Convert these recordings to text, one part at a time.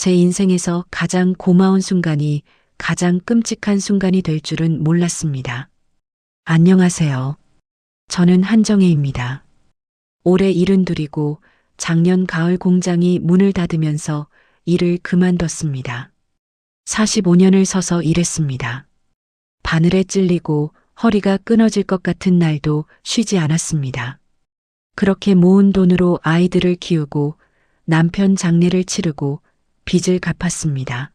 제 인생에서 가장 고마운 순간이 가장 끔찍한 순간이 될 줄은 몰랐습니다. 안녕하세요. 저는 한정혜입니다. 올해 72이고 작년 가을 공장이 문을 닫으면서 일을 그만뒀습니다. 45년을 서서 일했습니다. 바늘에 찔리고 허리가 끊어질 것 같은 날도 쉬지 않았습니다. 그렇게 모은 돈으로 아이들을 키우고 남편 장례를 치르고 빚을 갚았습니다.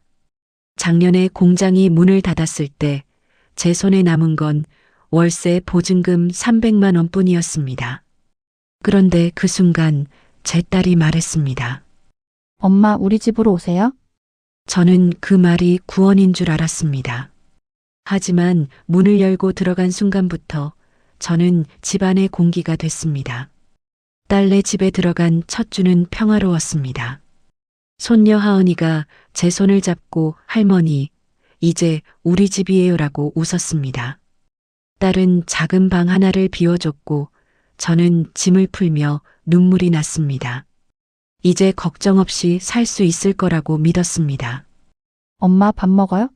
작년에 공장이 문을 닫았을 때 제 손에 남은 건 월세 보증금 300만 원뿐이었습니다. 그런데 그 순간 제 딸이 말했습니다. 엄마, 우리 집으로 오세요? 저는 그 말이 구원인 줄 알았습니다. 하지만 문을 열고 들어간 순간부터 저는 집안의 공기가 됐습니다. 딸네 집에 들어간 첫 주는 평화로웠습니다. 손녀 하은이가 제 손을 잡고 할머니, 이제 우리 집이에요라고 웃었습니다. 딸은 작은 방 하나를 비워줬고 저는 짐을 풀며 눈물이 났습니다. 이제 걱정 없이 살 수 있을 거라고 믿었습니다. 엄마, 밥 먹어요?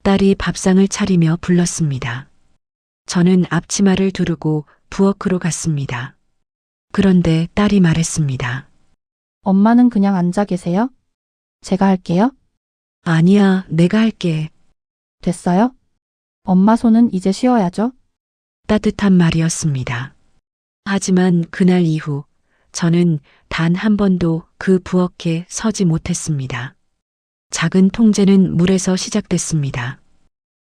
딸이 밥상을 차리며 불렀습니다. 저는 앞치마를 두르고 부엌으로 갔습니다. 그런데 딸이 말했습니다. 엄마는 그냥 앉아 계세요? 제가 할게요. 아니야, 내가 할게. 됐어요? 엄마 손은 이제 쉬어야죠. 따뜻한 말이었습니다. 하지만 그날 이후 저는 단 한 번도 그 부엌에 서지 못했습니다. 작은 통제는 물에서 시작됐습니다.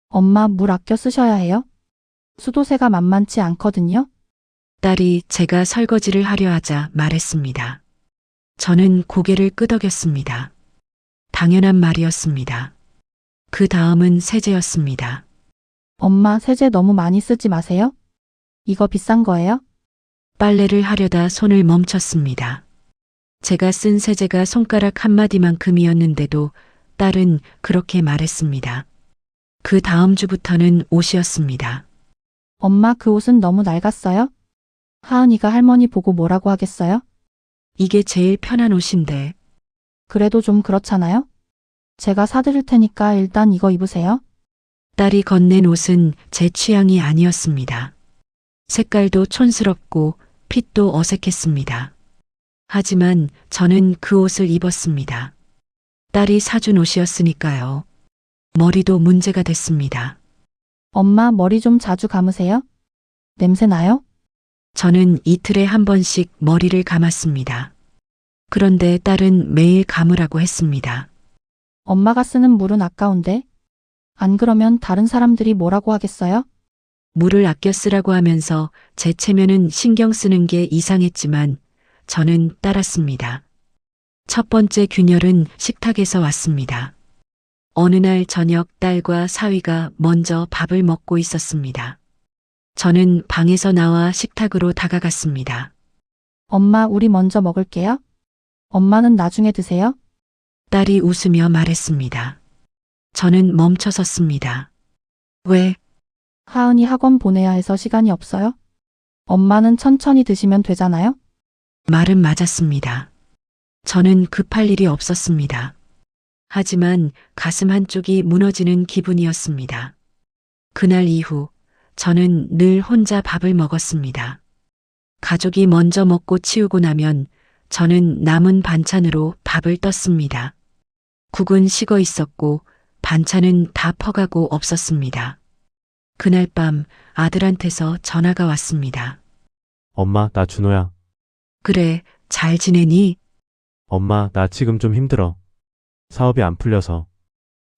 엄마, 물 아껴 쓰셔야 해요. 수도세가 만만치 않거든요. 딸이 제가 설거지를 하려 하자 말했습니다. 저는 고개를 끄덕였습니다. 당연한 말이었습니다. 그 다음은 세제였습니다. 엄마, 세제 너무 많이 쓰지 마세요. 이거 비싼 거예요? 빨래를 하려다 손을 멈췄습니다. 제가 쓴 세제가 손가락 한마디만큼이었는데도 딸은 그렇게 말했습니다. 그 다음 주부터는 옷이었습니다. 엄마, 그 옷은 너무 낡았어요? 하은이가 할머니 보고 뭐라고 하겠어요? 이게 제일 편한 옷인데. 그래도 좀 그렇잖아요? 제가 사드릴 테니까 일단 이거 입으세요. 딸이 건넨 옷은 제 취향이 아니었습니다. 색깔도 촌스럽고 핏도 어색했습니다. 하지만 저는 그 옷을 입었습니다. 딸이 사준 옷이었으니까요. 머리도 문제가 됐습니다. 엄마, 머리 좀 자주 감으세요? 냄새 나요? 저는 이틀에 한 번씩 머리를 감았습니다. 그런데 딸은 매일 감으라고 했습니다. 엄마가 쓰는 물은 아까운데? 안 그러면 다른 사람들이 뭐라고 하겠어요? 물을 아껴 쓰라고 하면서 제 체면은 신경 쓰는 게 이상했지만 저는 따랐습니다. 첫 번째 균열은 식탁에서 왔습니다. 어느 날 저녁 딸과 사위가 먼저 밥을 먹고 있었습니다. 저는 방에서 나와 식탁으로 다가갔습니다. 엄마, 우리 먼저 먹을게요. 엄마는 나중에 드세요. 딸이 웃으며 말했습니다. 저는 멈춰섰습니다. 왜? 하은이 학원 보내야 해서 시간이 없어요? 엄마는 천천히 드시면 되잖아요? 말은 맞았습니다. 저는 급할 일이 없었습니다. 하지만 가슴 한쪽이 무너지는 기분이었습니다. 그날 이후 저는 늘 혼자 밥을 먹었습니다. 가족이 먼저 먹고 치우고 나면 저는 남은 반찬으로 밥을 떴습니다. 국은 식어 있었고 반찬은 다 퍼가고 없었습니다. 그날 밤 아들한테서 전화가 왔습니다. 엄마, 나 준호야. 그래, 잘 지내니? 엄마, 나 지금 좀 힘들어. 사업이 안 풀려서.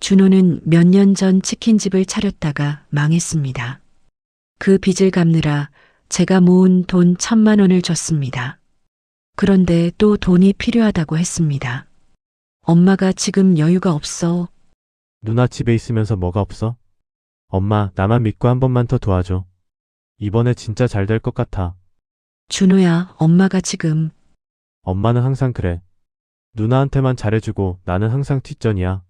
준호는 몇 년 전 치킨집을 차렸다가 망했습니다. 그 빚을 갚느라 제가 모은 돈 1,000만 원을 줬습니다. 그런데 또 돈이 필요하다고 했습니다. 엄마가 지금 여유가 없어. 누나 집에 있으면서 뭐가 없어? 엄마, 나만 믿고 한 번만 더 도와줘. 이번에 진짜 잘 될 것 같아. 준호야, 엄마가 지금. 엄마는 항상 그래. 누나한테만 잘해주고 나는 항상 뒷전이야.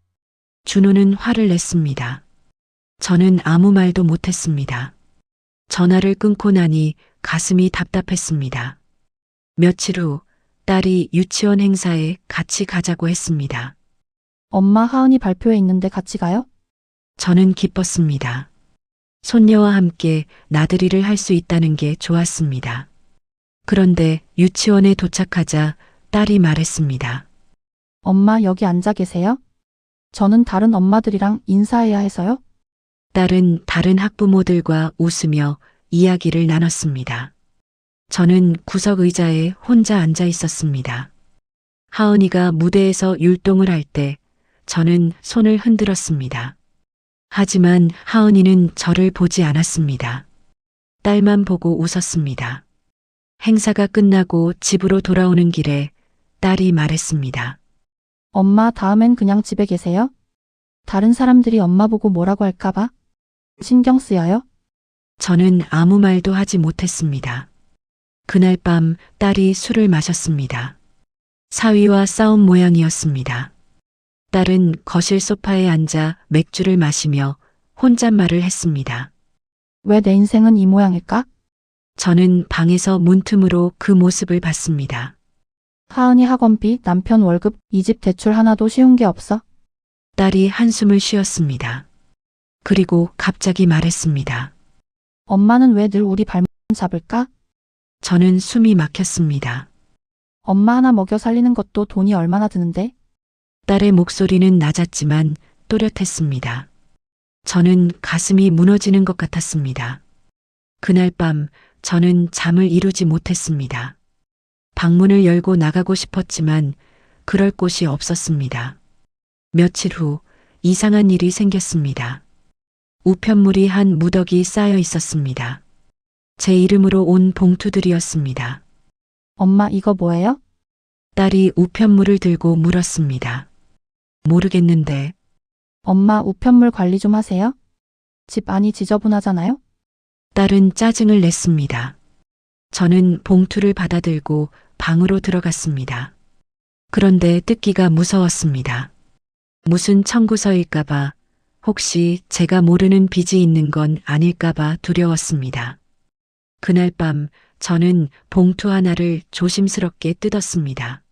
준호는 화를 냈습니다. 저는 아무 말도 못했습니다. 전화를 끊고 나니 가슴이 답답했습니다. 며칠 후 딸이 유치원 행사에 같이 가자고 했습니다. 엄마 하은이 발표회 있는데 같이 가요? 저는 기뻤습니다. 손녀와 함께 나들이를 할 수 있다는 게 좋았습니다. 그런데 유치원에 도착하자 딸이 말했습니다. 엄마 여기 앉아 계세요? 저는 다른 엄마들이랑 인사해야 해서요? 딸은 다른 학부모들과 웃으며 이야기를 나눴습니다. 저는 구석 의자에 혼자 앉아 있었습니다. 하은이가 무대에서 율동을 할 때 저는 손을 흔들었습니다. 하지만 하은이는 저를 보지 않았습니다. 딸만 보고 웃었습니다. 행사가 끝나고 집으로 돌아오는 길에 딸이 말했습니다. 엄마 다음엔 그냥 집에 계세요? 다른 사람들이 엄마 보고 뭐라고 할까봐? 신경 쓰여요? 저는 아무 말도 하지 못했습니다. 그날 밤 딸이 술을 마셨습니다. 사위와 싸운 모양이었습니다. 딸은 거실 소파에 앉아 맥주를 마시며 혼잣말을 했습니다. 왜 내 인생은 이 모양일까? 저는 방에서 문틈으로 그 모습을 봤습니다. 하은이 학원비, 남편 월급, 이 집 대출 하나도 쉬운 게 없어. 딸이 한숨을 쉬었습니다. 그리고 갑자기 말했습니다. 엄마는 왜 늘 우리 발만 잡을까? 저는 숨이 막혔습니다. 엄마 하나 먹여 살리는 것도 돈이 얼마나 드는데? 딸의 목소리는 낮았지만 또렷했습니다. 저는 가슴이 무너지는 것 같았습니다. 그날 밤 저는 잠을 이루지 못했습니다. 방문을 열고 나가고 싶었지만 그럴 곳이 없었습니다. 며칠 후 이상한 일이 생겼습니다. 우편물이 한 무더기 쌓여 있었습니다. 제 이름으로 온 봉투들이었습니다. 엄마 이거 뭐예요? 딸이 우편물을 들고 물었습니다. 모르겠는데. 엄마 우편물 관리 좀 하세요? 집 안이 지저분하잖아요? 딸은 짜증을 냈습니다. 저는 봉투를 받아들고 방으로 들어갔습니다. 그런데 뜯기가 무서웠습니다. 무슨 청구서일까봐, 혹시 제가 모르는 빚이 있는 건 아닐까봐 두려웠습니다. 그날 밤 저는 봉투 하나를 조심스럽게 뜯었습니다.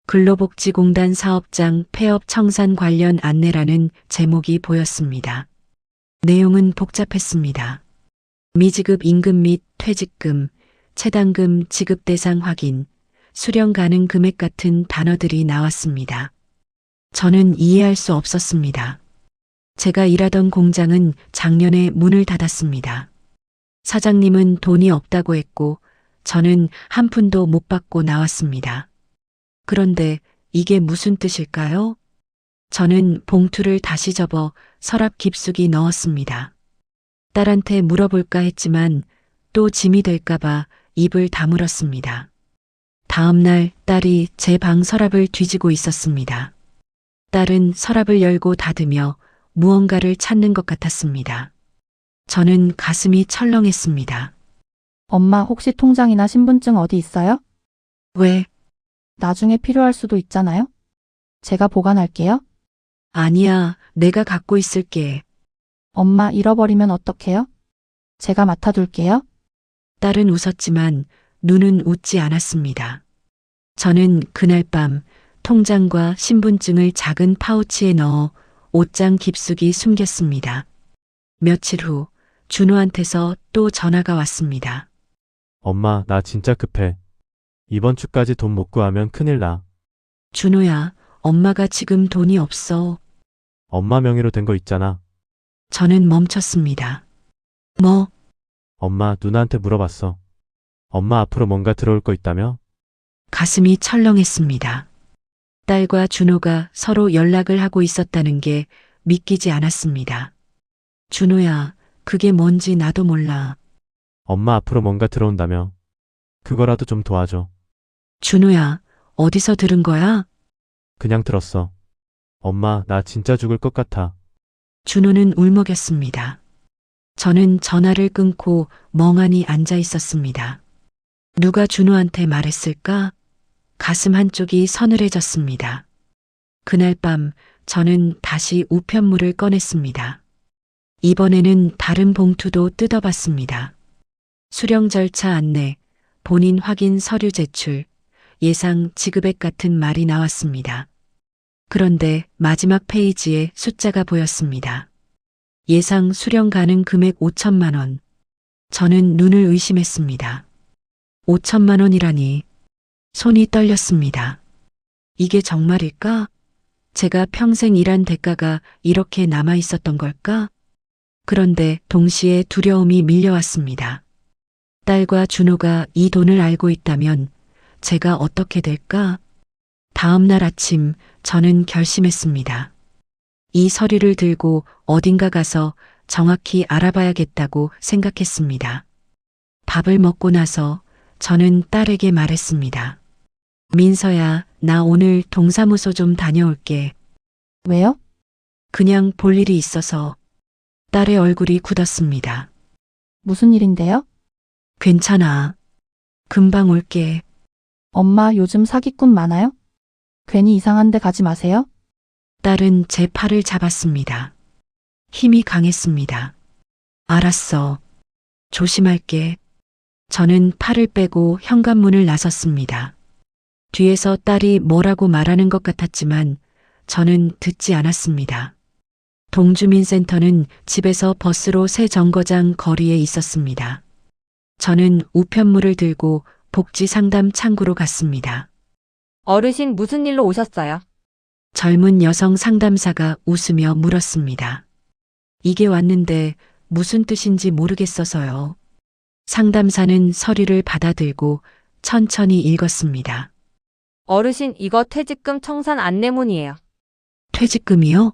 근로복지공단 사업장 폐업 청산 관련 안내라는 제목이 보였습니다. 내용은 복잡했습니다. 미지급 임금 및 퇴직금, 체당금 지급 대상 확인, 수령 가능 금액 같은 단어들이 나왔습니다. 저는 이해할 수 없었습니다. 제가 일하던 공장은 작년에 문을 닫았습니다. 사장님은 돈이 없다고 했고 저는 한 푼도 못 받고 나왔습니다. 그런데 이게 무슨 뜻일까요? 저는 봉투를 다시 접어 서랍 깊숙이 넣었습니다. 딸한테 물어볼까 했지만 또 짐이 될까봐 입을 다물었습니다. 다음 날 딸이 제 방 서랍을 뒤지고 있었습니다. 딸은 서랍을 열고 닫으며 무언가를 찾는 것 같았습니다. 저는 가슴이 철렁했습니다. 엄마 혹시 통장이나 신분증 어디 있어요? 왜? 나중에 필요할 수도 있잖아요? 제가 보관할게요. 아니야, 내가 갖고 있을게. 엄마 잃어버리면 어떡해요? 제가 맡아둘게요. 딸은 웃었지만 눈은 웃지 않았습니다. 저는 그날 밤 통장과 신분증을 작은 파우치에 넣어 옷장 깊숙이 숨겼습니다. 며칠 후 준호한테서 또 전화가 왔습니다. 엄마, 나 진짜 급해. 이번 주까지 돈 못 구하면 큰일 나. 준호야, 엄마가 지금 돈이 없어. 엄마 명의로 된 거 있잖아. 저는 멈췄습니다. 뭐? 엄마, 누나한테 물어봤어. 엄마 앞으로 뭔가 들어올 거 있다며? 가슴이 철렁했습니다. 딸과 준호가 서로 연락을 하고 있었다는 게 믿기지 않았습니다. 준호야, 그게 뭔지 나도 몰라. 엄마 앞으로 뭔가 들어온다며. 그거라도 좀 도와줘. 준호야, 어디서 들은 거야? 그냥 들었어. 엄마, 나 진짜 죽을 것 같아. 준호는 울먹였습니다. 저는 전화를 끊고 멍하니 앉아 있었습니다. 누가 준호한테 말했을까? 가슴 한쪽이 서늘해졌습니다. 그날 밤 저는 다시 우편물을 꺼냈습니다. 이번에는 다른 봉투도 뜯어봤습니다. 수령 절차 안내, 본인 확인 서류 제출, 예상 지급액 같은 말이 나왔습니다. 그런데 마지막 페이지에 숫자가 보였습니다. 예상 수령 가능 금액 5천만 원. 저는 눈을 의심했습니다. 5천만 원이라니. 손이 떨렸습니다. 이게 정말일까? 제가 평생 일한 대가가 이렇게 남아 있었던 걸까? 그런데 동시에 두려움이 밀려왔습니다. 딸과 준호가 이 돈을 알고 있다면 제가 어떻게 될까? 다음 날 아침 저는 결심했습니다. 이 서류를 들고 어딘가 가서 정확히 알아봐야겠다고 생각했습니다. 밥을 먹고 나서 저는 딸에게 말했습니다. 민서야, 나 오늘 동사무소 좀 다녀올게. 왜요? 그냥 볼 일이 있어서. 딸의 얼굴이 굳었습니다. 무슨 일인데요? 괜찮아. 금방 올게. 엄마 요즘 사기꾼 많아요? 괜히 이상한 데 가지 마세요. 딸은 제 팔을 잡았습니다. 힘이 강했습니다. 알았어. 조심할게. 저는 팔을 빼고 현관문을 나섰습니다. 뒤에서 딸이 뭐라고 말하는 것 같았지만 저는 듣지 않았습니다. 동주민센터는 집에서 버스로 새 정거장 거리에 있었습니다. 저는 우편물을 들고 복지 상담 창구로 갔습니다. 어르신 무슨 일로 오셨어요? 젊은 여성 상담사가 웃으며 물었습니다. 이게 왔는데 무슨 뜻인지 모르겠어서요. 상담사는 서류를 받아들고 천천히 읽었습니다. 어르신 이거 퇴직금 청산 안내문이에요. 퇴직금이요?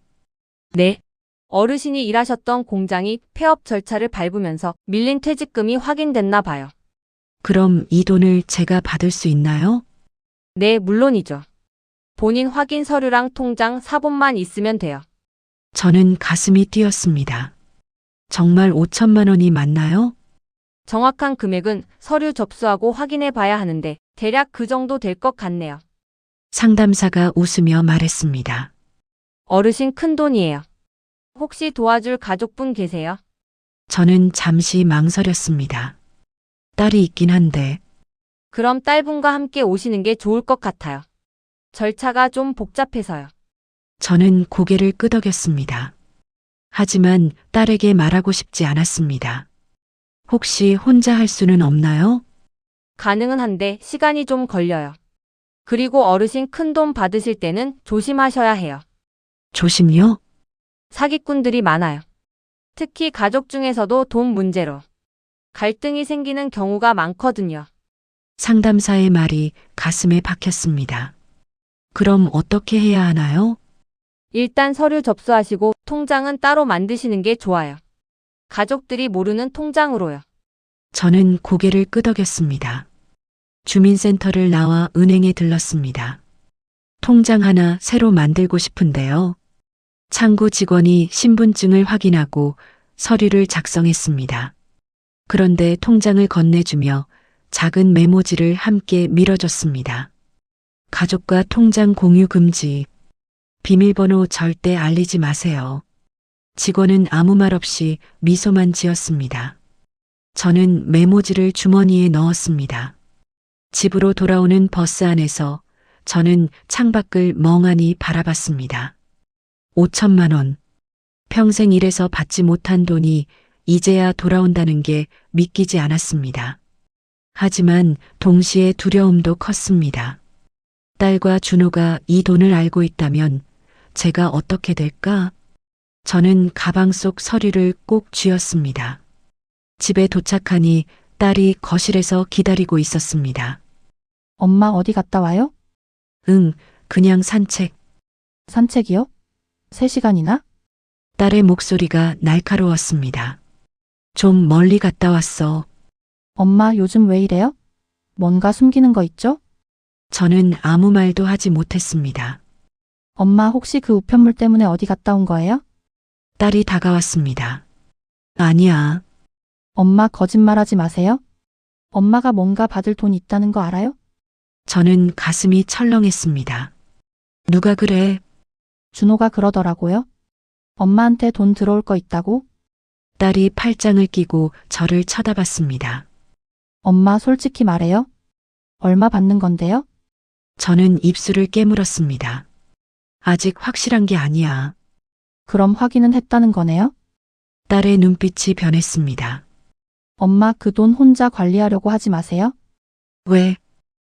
네. 어르신이 일하셨던 공장이 폐업 절차를 밟으면서 밀린 퇴직금이 확인됐나 봐요. 그럼 이 돈을 제가 받을 수 있나요? 네, 물론이죠. 본인 확인 서류랑 통장 사본만 있으면 돼요. 저는 가슴이 뛰었습니다. 정말 5천만 원이 맞나요? 정확한 금액은 서류 접수하고 확인해 봐야 하는데 대략 그 정도 될 것 같네요. 상담사가 웃으며 말했습니다. 어르신 큰 돈이에요. 혹시 도와줄 가족분 계세요? 저는 잠시 망설였습니다. 딸이 있긴 한데 그럼 딸분과 함께 오시는 게 좋을 것 같아요. 절차가 좀 복잡해서요. 저는 고개를 끄덕였습니다. 하지만 딸에게 말하고 싶지 않았습니다. 혹시 혼자 할 수는 없나요? 가능은 한데 시간이 좀 걸려요. 그리고 어르신 큰 돈 받으실 때는 조심하셔야 해요. 조심요? 사기꾼들이 많아요. 특히 가족 중에서도 돈 문제로 갈등이 생기는 경우가 많거든요. 상담사의 말이 가슴에 박혔습니다. 그럼 어떻게 해야 하나요? 일단 서류 접수하시고 통장은 따로 만드시는 게 좋아요. 가족들이 모르는 통장으로요. 저는 고개를 끄덕였습니다. 주민센터를 나와 은행에 들렀습니다. 통장 하나 새로 만들고 싶은데요. 창구 직원이 신분증을 확인하고 서류를 작성했습니다. 그런데 통장을 건네주며 작은 메모지를 함께 밀어줬습니다. 가족과 통장 공유 금지. 비밀번호 절대 알리지 마세요. 직원은 아무 말 없이 미소만 지었습니다. 저는 메모지를 주머니에 넣었습니다. 집으로 돌아오는 버스 안에서 저는 창밖을 멍하니 바라봤습니다. 5천만 원. 평생 일해서 받지 못한 돈이 이제야 돌아온다는 게 믿기지 않았습니다. 하지만 동시에 두려움도 컸습니다. 딸과 준호가 이 돈을 알고 있다면 제가 어떻게 될까? 저는 가방 속 서류를 꼭 쥐었습니다. 집에 도착하니 딸이 거실에서 기다리고 있었습니다. 엄마 어디 갔다 와요? 응, 그냥 산책. 산책이요? 3시간이나? 딸의 목소리가 날카로웠습니다. 좀 멀리 갔다 왔어. 엄마 요즘 왜 이래요? 뭔가 숨기는 거 있죠? 저는 아무 말도 하지 못했습니다. 엄마 혹시 그 우편물 때문에 어디 갔다 온 거예요? 딸이 다가왔습니다. 아니야. 엄마 거짓말하지 마세요. 엄마가 뭔가 받을 돈 있다는 거 알아요? 저는 가슴이 철렁했습니다. 누가 그래? 준호가 그러더라고요. 엄마한테 돈 들어올 거 있다고? 딸이 팔짱을 끼고 저를 쳐다봤습니다. 엄마 솔직히 말해요. 얼마 받는 건데요? 저는 입술을 깨물었습니다. 아직 확실한 게 아니야. 그럼 확인은 했다는 거네요? 딸의 눈빛이 변했습니다. 엄마 그 돈 혼자 관리하려고 하지 마세요. 왜?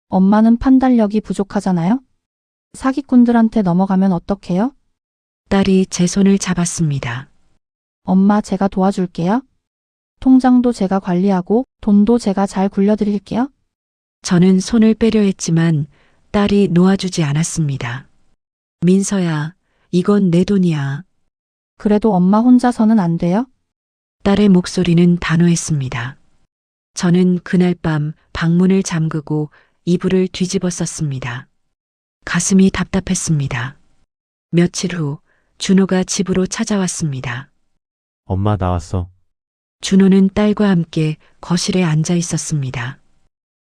엄마는 판단력이 부족하잖아요? 사기꾼들한테 넘어가면 어떡해요? 딸이 제 손을 잡았습니다. 엄마 제가 도와줄게요. 통장도 제가 관리하고 돈도 제가 잘 굴려드릴게요. 저는 손을 빼려 했지만 딸이 놓아주지 않았습니다. 민서야, 이건 내 돈이야. 그래도 엄마 혼자서는 안 돼요? 딸의 목소리는 단호했습니다. 저는 그날 밤 방문을 잠그고 이불을 뒤집어 썼습니다. 가슴이 답답했습니다. 며칠 후 준호가 집으로 찾아왔습니다. 엄마 나왔어. 준호는 딸과 함께 거실에 앉아 있었습니다.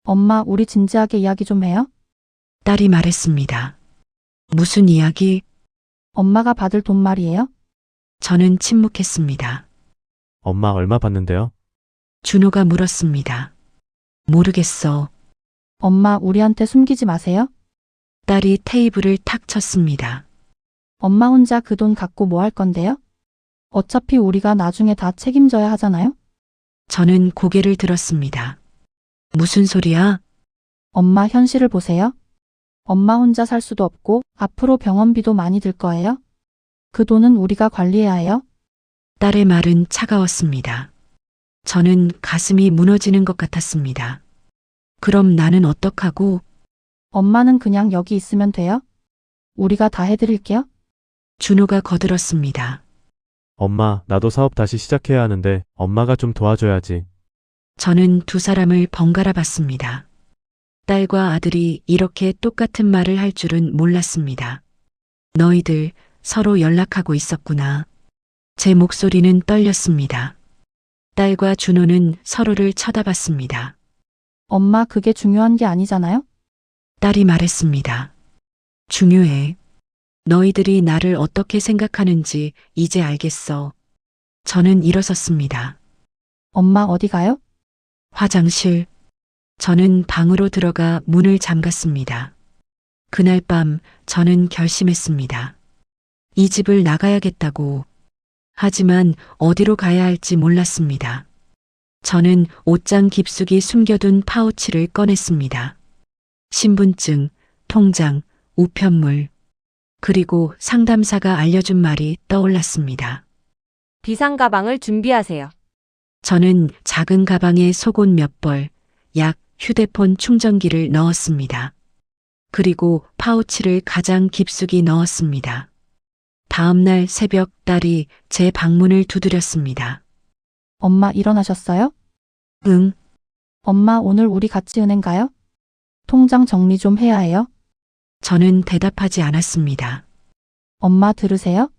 엄마 우리 진지하게 이야기 좀 해요. 딸이 말했습니다. 무슨 이야기? 엄마가 받을 돈 말이에요. 저는 침묵했습니다. 엄마 얼마 받는데요? 준호가 물었습니다. 모르겠어. 엄마 우리한테 숨기지 마세요. 딸이 테이블을 탁 쳤습니다. 엄마 혼자 그 돈 갖고 뭐 할 건데요? 어차피 우리가 나중에 다 책임져야 하잖아요. 저는 고개를 들었습니다. 무슨 소리야? 엄마 현실을 보세요. 엄마 혼자 살 수도 없고 앞으로 병원비도 많이 들 거예요. 그 돈은 우리가 관리해야 해요. 딸의 말은 차가웠습니다. 저는 가슴이 무너지는 것 같았습니다. 그럼 나는 어떡하고? 엄마는 그냥 여기 있으면 돼요. 우리가 다 해드릴게요. 준호가 거들었습니다. 엄마, 나도 사업 다시 시작해야 하는데 엄마가 좀 도와줘야지. 저는 두 사람을 번갈아 봤습니다. 딸과 아들이 이렇게 똑같은 말을 할 줄은 몰랐습니다. 너희들 서로 연락하고 있었구나. 제 목소리는 떨렸습니다. 딸과 준호는 서로를 쳐다봤습니다. 엄마 그게 중요한 게 아니잖아요. 딸이 말했습니다. 중요해. 너희들이 나를 어떻게 생각하는지 이제 알겠어. 저는 일어섰습니다. 엄마 어디 가요? 화장실. 저는 방으로 들어가 문을 잠갔습니다. 그날 밤 저는 결심했습니다. 이 집을 나가야겠다고. 하지만 어디로 가야 할지 몰랐습니다. 저는 옷장 깊숙이 숨겨둔 파우치를 꺼냈습니다. 신분증, 통장, 우편물, 그리고 상담사가 알려준 말이 떠올랐습니다. 비상 가방을 준비하세요. 저는 작은 가방에 속옷 몇 벌, 약, 휴대폰 충전기를 넣었습니다. 그리고 파우치를 가장 깊숙이 넣었습니다. 다음 날 새벽 딸이 제 방문을 두드렸습니다. 엄마 일어나셨어요? 응, 엄마 오늘 우리 같이 은행 가요? 통장 정리 좀 해야 해요. 저는 대답하지 않았습니다. 엄마 들으세요?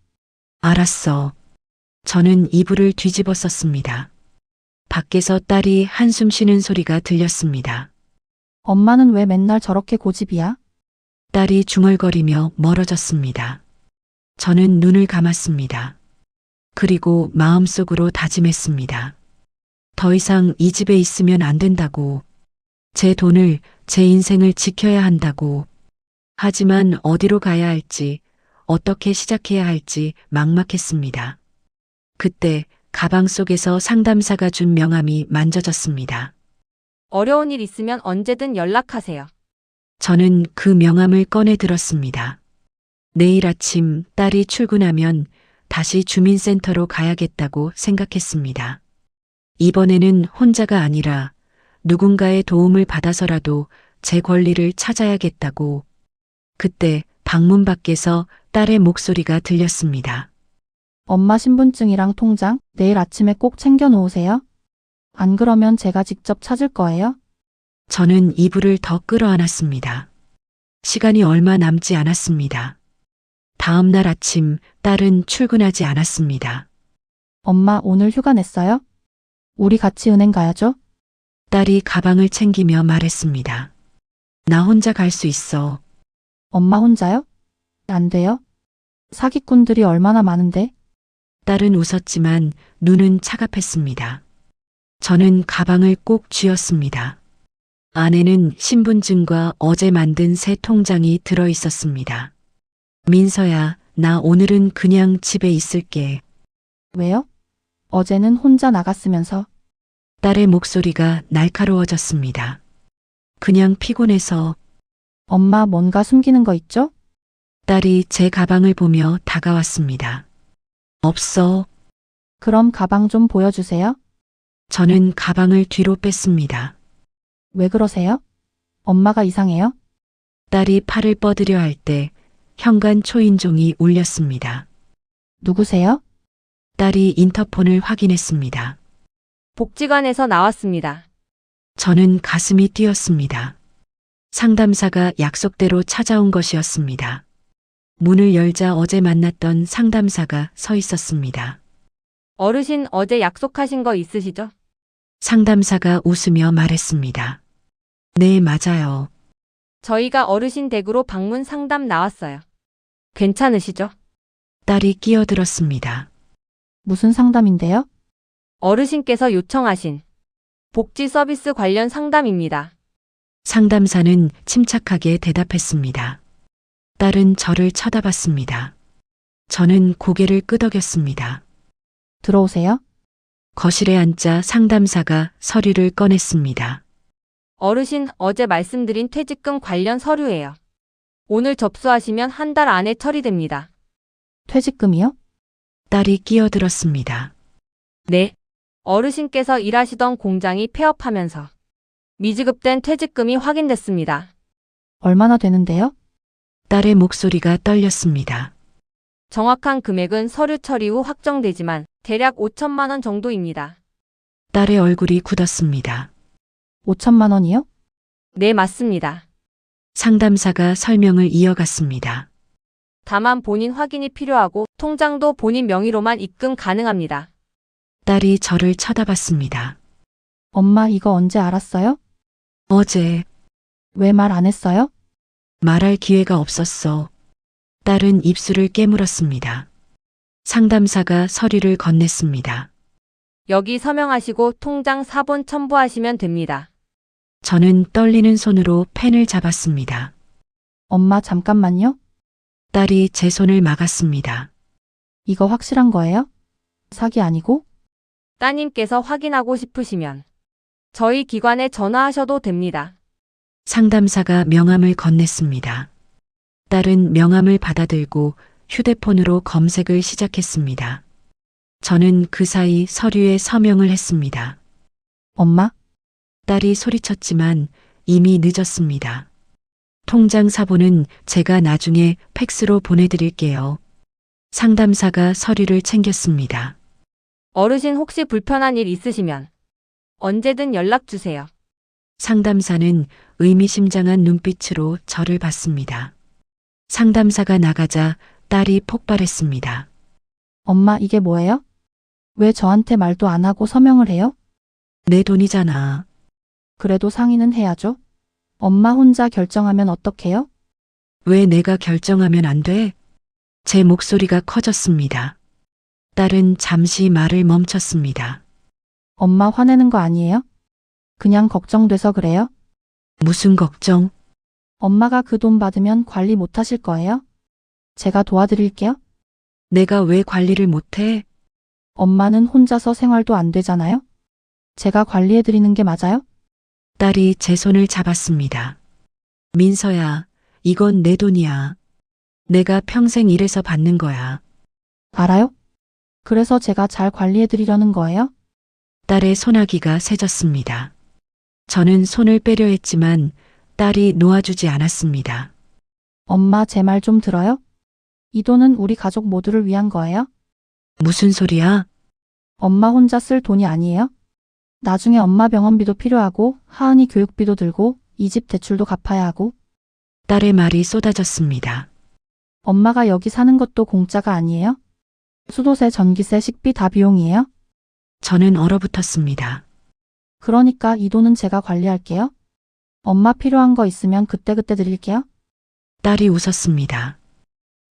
알았어. 저는 이불을 뒤집어 썼습니다. 밖에서 딸이 한숨 쉬는 소리가 들렸습니다. 엄마는 왜 맨날 저렇게 고집이야? 딸이 중얼거리며 멀어졌습니다. 저는 눈을 감았습니다. 그리고 마음속으로 다짐했습니다. 더 이상 이 집에 있으면 안 된다고. 제 돈을, 제 인생을 지켜야 한다고. 하지만 어디로 가야 할지, 어떻게 시작해야 할지 막막했습니다. 그때 가방 속에서 상담사가 준 명함이 만져졌습니다. 어려운 일 있으면 언제든 연락하세요. 저는 그 명함을 꺼내 들었습니다. 내일 아침 딸이 출근하면 다시 주민센터로 가야겠다고 생각했습니다. 이번에는 혼자가 아니라 누군가의 도움을 받아서라도 제 권리를 찾아야겠다고. 그때 방문 밖에서 딸의 목소리가 들렸습니다. 엄마 신분증이랑 통장 내일 아침에 꼭 챙겨 놓으세요. 안 그러면 제가 직접 찾을 거예요. 저는 이불을 더 끌어안았습니다. 시간이 얼마 남지 않았습니다. 다음 날 아침 딸은 출근하지 않았습니다. 엄마 오늘 휴가 냈어요? 우리 같이 은행 가야죠? 딸이 가방을 챙기며 말했습니다. 나 혼자 갈 수 있어. 엄마 혼자요? 안 돼요. 사기꾼들이 얼마나 많은데. 딸은 웃었지만 눈은 차갑했습니다. 저는 가방을 꼭 쥐었습니다. 안에는 신분증과 어제 만든 새 통장이 들어 있었습니다. 민서야, 나 오늘은 그냥 집에 있을게. 왜요? 어제는 혼자 나갔으면서. 딸의 목소리가 날카로워졌습니다. 그냥 피곤해서. 엄마 뭔가 숨기는 거 있죠? 딸이 제 가방을 보며 다가왔습니다. 없어. 그럼 가방 좀 보여주세요. 저는 가방을 뒤로 뺐습니다. 왜 그러세요? 엄마가 이상해요? 딸이 팔을 뻗으려 할 때 현관 초인종이 울렸습니다. 누구세요? 딸이 인터폰을 확인했습니다. 복지관에서 나왔습니다. 저는 가슴이 뛰었습니다. 상담사가 약속대로 찾아온 것이었습니다. 문을 열자 어제 만났던 상담사가 서 있었습니다. 어르신 어제 약속하신 거 있으시죠? 상담사가 웃으며 말했습니다. 네, 맞아요. 저희가 어르신 댁으로 방문 상담 나왔어요. 괜찮으시죠? 딸이 끼어들었습니다. 무슨 상담인데요? 어르신께서 요청하신 복지 서비스 관련 상담입니다. 상담사는 침착하게 대답했습니다. 딸은 저를 쳐다봤습니다. 저는 고개를 끄덕였습니다. 들어오세요. 거실에 앉자 상담사가 서류를 꺼냈습니다. 어르신 어제 말씀드린 퇴직금 관련 서류예요. 오늘 접수하시면 한 달 안에 처리됩니다. 퇴직금이요? 딸이 끼어들었습니다. 네. 어르신께서 일하시던 공장이 폐업하면서 미지급된 퇴직금이 확인됐습니다. 얼마나 되는데요? 딸의 목소리가 떨렸습니다. 정확한 금액은 서류 처리 후 확정되지만 대략 5천만 원 정도입니다. 딸의 얼굴이 굳었습니다. 5천만 원이요? 네, 맞습니다. 상담사가 설명을 이어갔습니다. 다만 본인 확인이 필요하고 통장도 본인 명의로만 입금 가능합니다. 딸이 저를 쳐다봤습니다. 엄마 이거 언제 알았어요? 어제 왜 말 안 했어요? 말할 기회가 없었어. 딸은 입술을 깨물었습니다. 상담사가 서류를 건넸습니다. 여기 서명하시고 통장 사본 첨부하시면 됩니다. 저는 떨리는 손으로 펜을 잡았습니다. 엄마 잠깐만요. 딸이 제 손을 막았습니다. 이거 확실한 거예요? 사기 아니고? 따님께서 확인하고 싶으시면 저희 기관에 전화하셔도 됩니다. 상담사가 명함을 건넸습니다. 딸은 명함을 받아들고 휴대폰으로 검색을 시작했습니다. 저는 그 사이 서류에 서명을 했습니다. 엄마? 딸이 소리쳤지만 이미 늦었습니다. 통장 사본은 제가 나중에 팩스로 보내드릴게요. 상담사가 서류를 챙겼습니다. 어르신 혹시 불편한 일 있으시면 언제든 연락 주세요. 상담사는 의미심장한 눈빛으로 저를 봤습니다. 상담사가 나가자 딸이 폭발했습니다. 엄마 이게 뭐예요? 왜 저한테 말도 안 하고 서명을 해요? 내 돈이잖아. 그래도 상의는 해야죠. 엄마 혼자 결정하면 어떡해요? 왜 내가 결정하면 안 돼? 제 목소리가 커졌습니다. 딸은 잠시 말을 멈췄습니다. 엄마 화내는 거 아니에요? 그냥 걱정돼서 그래요? 무슨 걱정? 엄마가 그 돈 받으면 관리 못 하실 거예요? 제가 도와드릴게요. 내가 왜 관리를 못해? 엄마는 혼자서 생활도 안 되잖아요? 제가 관리해드리는 게 맞아요? 딸이 제 손을 잡았습니다. 민서야, 이건 내 돈이야. 내가 평생 일해서 받는 거야. 알아요? 그래서 제가 잘 관리해드리려는 거예요? 딸의 소나기가 세졌습니다. 저는 손을 빼려 했지만 딸이 놓아주지 않았습니다. 엄마 제 말 좀 들어요? 이 돈은 우리 가족 모두를 위한 거예요? 무슨 소리야? 엄마 혼자 쓸 돈이 아니에요? 나중에 엄마 병원비도 필요하고 하은이 교육비도 들고 이 집 대출도 갚아야 하고 딸의 말이 쏟아졌습니다. 엄마가 여기 사는 것도 공짜가 아니에요? 수도세, 전기세, 식비 다 비용이에요? 저는 얼어붙었습니다. 그러니까 이 돈은 제가 관리할게요. 엄마 필요한 거 있으면 그때그때 드릴게요. 딸이 웃었습니다.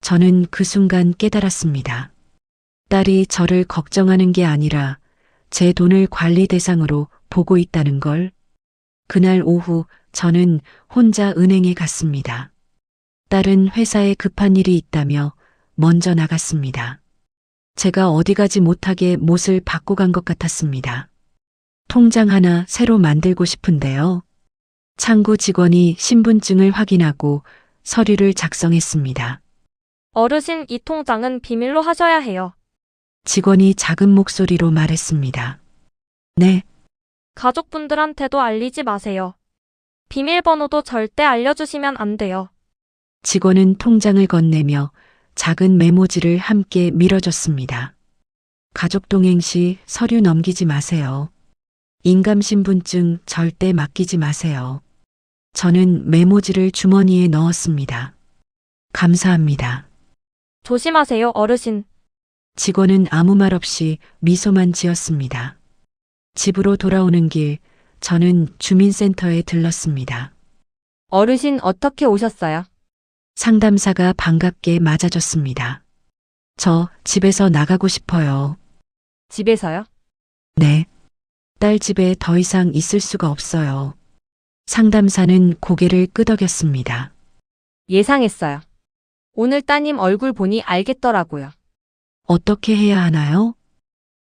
저는 그 순간 깨달았습니다. 딸이 저를 걱정하는 게 아니라 제 돈을 관리 대상으로 보고 있다는 걸. 그날 오후 저는 혼자 은행에 갔습니다. 딸은 회사에 급한 일이 있다며 먼저 나갔습니다. 제가 어디 가지 못하게 못을 받고 간 것 같았습니다. 통장 하나 새로 만들고 싶은데요. 창구 직원이 신분증을 확인하고 서류를 작성했습니다. 어르신, 이 통장은 비밀로 하셔야 해요. 직원이 작은 목소리로 말했습니다. 네, 가족분들한테도 알리지 마세요. 비밀번호도 절대 알려주시면 안 돼요. 직원은 통장을 건네며 작은 메모지를 함께 밀어줬습니다. 가족 동행 시 서류 넘기지 마세요. 인감신분증 절대 맡기지 마세요. 저는 메모지를 주머니에 넣었습니다. 감사합니다. 조심하세요, 어르신. 직원은 아무 말 없이 미소만 지었습니다. 집으로 돌아오는 길, 저는 주민센터에 들렀습니다. 어르신 어떻게 오셨어요? 상담사가 반갑게 맞아줬습니다. 저 집에서 나가고 싶어요. 집에서요? 네. 딸 집에 더 이상 있을 수가 없어요. 상담사는 고개를 끄덕였습니다. 예상했어요. 오늘 따님 얼굴 보니 알겠더라고요. 어떻게 해야 하나요?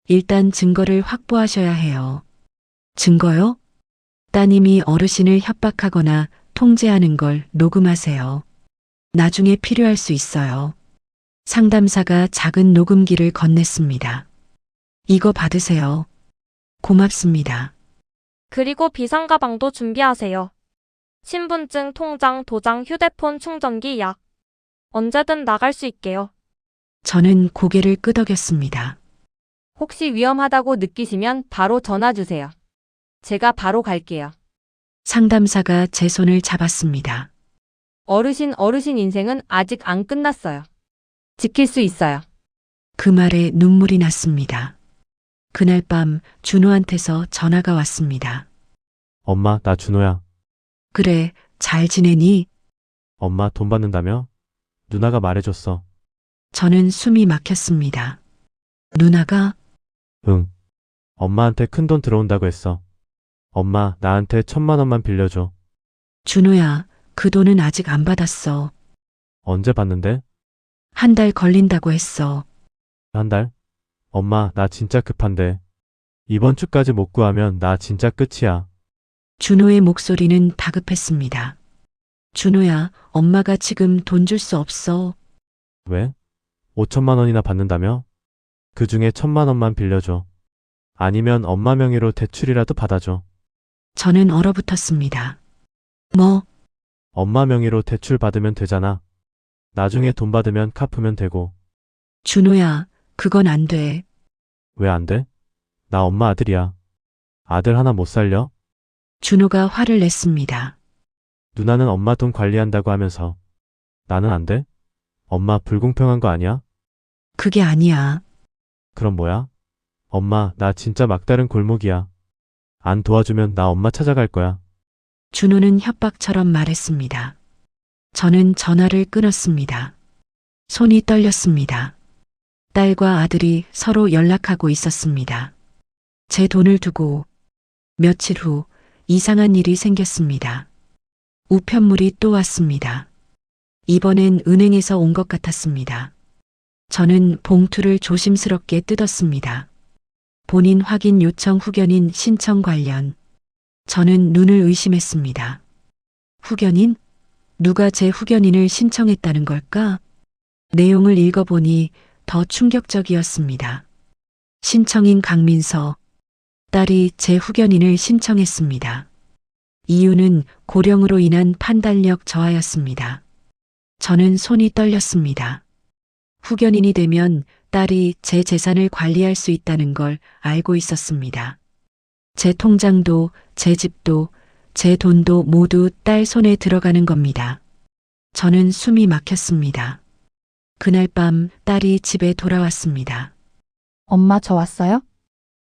일단 증거를 확보하셔야 해요. 증거요? 따님이 어르신을 협박하거나 통제하는 걸 녹음하세요. 나중에 필요할 수 있어요. 상담사가 작은 녹음기를 건넸습니다. 이거 받으세요. 고맙습니다. 그리고 비상가방도 준비하세요. 신분증, 통장, 도장, 휴대폰, 충전기, 약. 언제든 나갈 수 있게요. 저는 고개를 끄덕였습니다. 혹시 위험하다고 느끼시면 바로 전화 주세요. 제가 바로 갈게요. 상담사가 제 손을 잡았습니다. 어르신 인생은 아직 안 끝났어요. 지킬 수 있어요. 그 말에 눈물이 났습니다. 그날 밤 준호한테서 전화가 왔습니다. 엄마, 나 준호야. 그래, 잘 지내니? 엄마 돈 받는다며? 누나가 말해줬어. 저는 숨이 막혔습니다. 누나가? 응. 엄마한테 큰 돈 들어온다고 했어. 엄마, 나한테 1,000만 원만 빌려줘. 준호야, 그 돈은 아직 안 받았어. 언제 받는데? 한 달 걸린다고 했어. 한 달? 엄마, 나 진짜 급한데. 이번 주까지 못 구하면 나 진짜 끝이야. 준호의 목소리는 다급했습니다. 준호야, 엄마가 지금 돈 줄 수 없어. 왜? 5천만 원이나 받는다며? 그 중에 1,000만 원만 빌려줘. 아니면 엄마 명의로 대출이라도 받아줘. 저는 얼어붙었습니다. 뭐, 엄마 명의로 대출 받으면 되잖아. 나중에 돈 받으면 갚으면 되고. 준호야, 그건 안 돼. 왜 안 돼? 나 엄마 아들이야. 아들 하나 못 살려? 준호가 화를 냈습니다. 누나는 엄마 돈 관리한다고 하면서. 나는 안 돼? 엄마 불공평한 거 아니야? 그게 아니야. 그럼 뭐야? 엄마, 나 진짜 막다른 골목이야. 안 도와주면 나 엄마 찾아갈 거야. 준호는 협박처럼 말했습니다. 저는 전화를 끊었습니다. 손이 떨렸습니다. 딸과 아들이 서로 연락하고 있었습니다. 제 돈을 두고 며칠 후 이상한 일이 생겼습니다. 우편물이 또 왔습니다. 이번엔 은행에서 온 것 같았습니다. 저는 봉투를 조심스럽게 뜯었습니다. 본인 확인 요청 후견인 신청 관련. 저는 눈을 의심했습니다. 후견인? 누가 제 후견인을 신청했다는 걸까? 내용을 읽어보니 더 충격적이었습니다. 신청인 강민서. 딸이 제 후견인을 신청했습니다. 이유는 고령으로 인한 판단력 저하였습니다. 저는 손이 떨렸습니다. 후견인이 되면 딸이 제 재산을 관리할 수 있다는 걸 알고 있었습니다. 제 통장도, 제 집도, 제 돈도 모두 딸 손에 들어가는 겁니다. 저는 숨이 막혔습니다. 그날 밤 딸이 집에 돌아왔습니다. 엄마, 저 왔어요?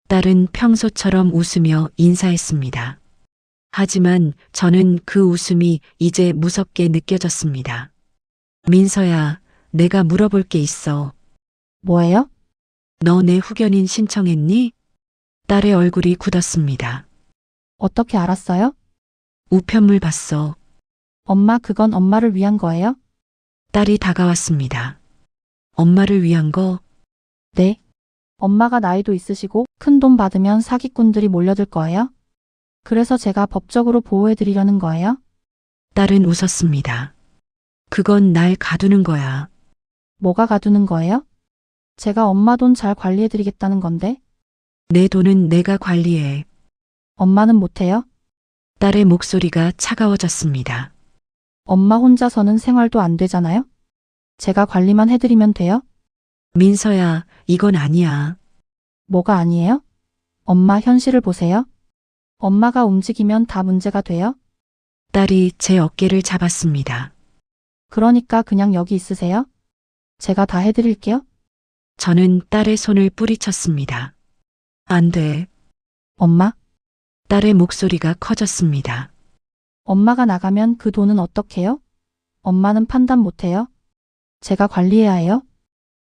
딸은 평소처럼 웃으며 인사했습니다. 하지만 저는 그 웃음이 이제 무섭게 느껴졌습니다. 민서야, 내가 물어볼 게 있어. 뭐예요? 너 내 후견인 신청했니? 딸의 얼굴이 굳었습니다. 어떻게 알았어요? 우편물 봤어. 엄마, 그건 엄마를 위한 거예요? 딸이 다가왔습니다. 엄마를 위한 거? 네. 엄마가 나이도 있으시고 큰 돈 받으면 사기꾼들이 몰려들 거예요? 그래서 제가 법적으로 보호해드리려는 거예요? 딸은 웃었습니다. 그건 날 가두는 거야. 뭐가 가두는 거예요? 제가 엄마 돈 잘 관리해드리겠다는 건데 내 돈은 내가 관리해. 엄마는 못해요? 딸의 목소리가 차가워졌습니다. 엄마 혼자서는 생활도 안 되잖아요? 제가 관리만 해드리면 돼요? 민서야, 이건 아니야. 뭐가 아니에요? 엄마 현실을 보세요. 엄마가 움직이면 다 문제가 돼요? 딸이 제 어깨를 잡았습니다. 그러니까 그냥 여기 있으세요. 제가 다 해드릴게요. 저는 딸의 손을 뿌리쳤습니다. 안 돼. 엄마, 딸의 목소리가 커졌습니다. 엄마가 나가면 그 돈은 어떡해요? 엄마는 판단 못해요. 제가 관리해야 해요.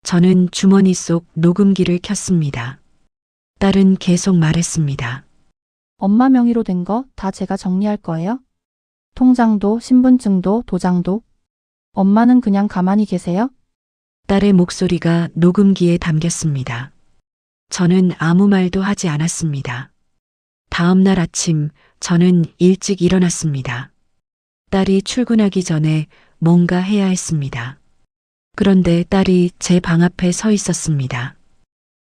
저는 주머니 속 녹음기를 켰습니다. 딸은 계속 말했습니다. 엄마 명의로 된 거 다 제가 정리할 거예요. 통장도 신분증도 도장도. 엄마는 그냥 가만히 계세요. 딸의 목소리가 녹음기에 담겼습니다. 저는 아무 말도 하지 않았습니다. 다음 날 아침 저는 일찍 일어났습니다. 딸이 출근하기 전에 뭔가 해야 했습니다. 그런데 딸이 제 방 앞에 서 있었습니다.